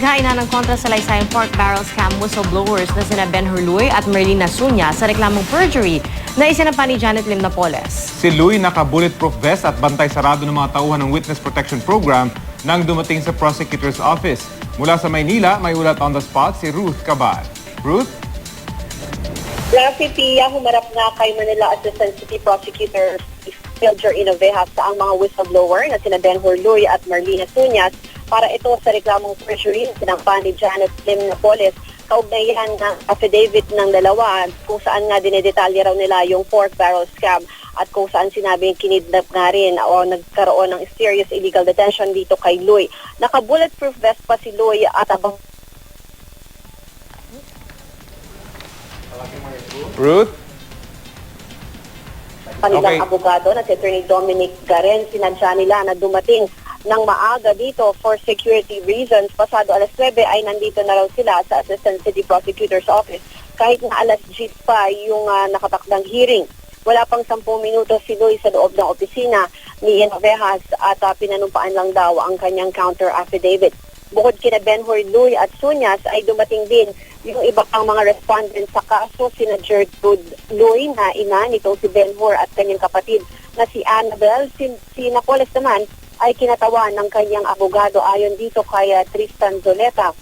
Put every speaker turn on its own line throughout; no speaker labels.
Binigay na ng kontra sa Salaysay pork barrel scam whistleblowers na sina Ben Hurluy at Merlin Nasunya sa reklamong perjury na isinampa ni Janet Lim Napoles.
Si Luy naka-bulletproof vest at bantay sarado ng mga tauhan ng Witness Protection Program nang dumating sa prosecutor's office. Mula sa Maynila, may ulat on the spot si Ruth Cabal. Ruth?
Rafi Pia, humarap nga kay Manila Assistant City Prosecutor Pilger Inovehas sa ang mga whistleblower na sina Ben Hurluy at Merlin Nasunya para ito sa reklamong perjury na sinampa ni Janet Lim Napoles. Kaugnayan ng affidavit ng dalawa kung saan nga dinedetalye raw nila yung pork barrel scam at kung saan sinabing kinidnap nga rin o nagkaroon ng serious illegal detention dito kay Luy. Naka-bulletproof vest pa si Luy at abang
Ruth?
kanilang abogado na si Attorney Dominic Garen, sinadya nila na dumating ng maaga dito for security reasons. Pasado alas 9 ay nandito na raw sila sa Assistant City Prosecutor's Office kahit na alas 10 pa yung nakatakdang hearing. Wala pang 10 minuto si Luy sa loob ng opisina ni Inovehas at pinanumpaan lang daw ang kanyang counter affidavit. Bukod kina Ben Hurluy at Sunyas ay dumating din yung iba pang mga respondents sa kaso, sina Gertrude Luy na ina nitong si Ben Hur at kanyang kapatid na si Annabel. Si Napoles naman ay kinatawan ng kanyang abogado. Ayon dito kay Tristan Zoleta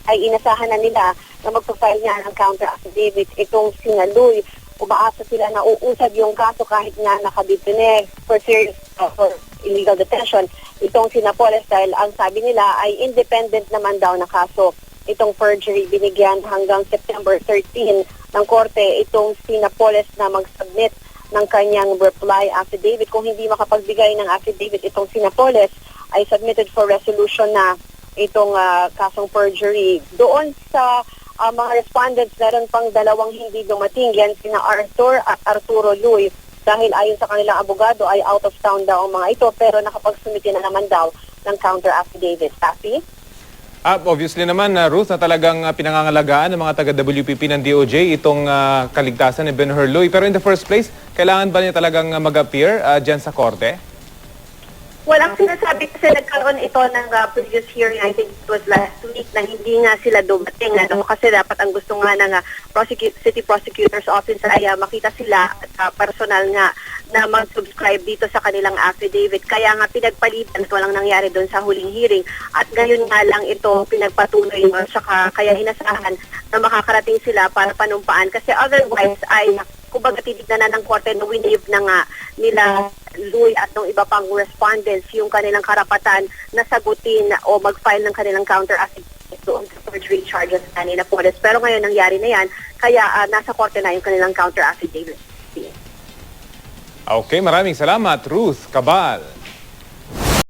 ay inasahan na nila na magpa-file niya ng counter affidavit itong sina Luy. Umaasa sila na uusad yung kaso kahit nga nakadetine for serious for illegal detention itong si Napoles dahil ang sabi nila ay independent naman daw na kaso. Itong perjury binigyan hanggang September 13 ng korte itong si Napoles na mag-submit ng kanyang reply affidavit. Kung hindi makapagbigay ng affidavit itong si Napoles ay submitted for resolution na itong kasong perjury. Doon sa mga respondents, meron pang dalawang hindi dumating. Yan sina Arthur at Arturo Luy. Dahil ayon sa kanilang abogado ay out of town daw ang mga ito pero nakapagsumiti na naman daw ng counter affidavit. Tapi?
Obviously naman, Ruth, na talagang pinangangalagaan ng mga taga-WPP ng DOJ itong kaligtasan ni Ben Hurluy. Pero in the first place, kailangan ba niya talagang mag-appear dyan sa korte?
Walang sinasabi kasi nagkaroon ito ng previous hearing, I think it was last week, na hindi nga sila dumating. Kasi dapat ang gusto nga ng City Prosecutor's Office ay makita sila personal nga na mag-subscribe dito sa kanilang affidavit. Kaya nga pinagpalitan, walang nangyari doon sa huling hearing. At ngayon nga lang ito pinagpatuloy mo, saka kaya inasahan na makakarating sila para panumpaan. Kasi otherwise ay kumbaga titignan na ng korte na winave na nga nila Luy at ng iba pang respondents yung kanilang karapatan na sagutin o mag-file ng kanilang counter affidavit doon sa perjury charges kanina po. Pero ngayon nangyari na yan, kaya nasa korte na yung kanilang counter affidavit.
Okay, maraming salamat, Ruth Cabal.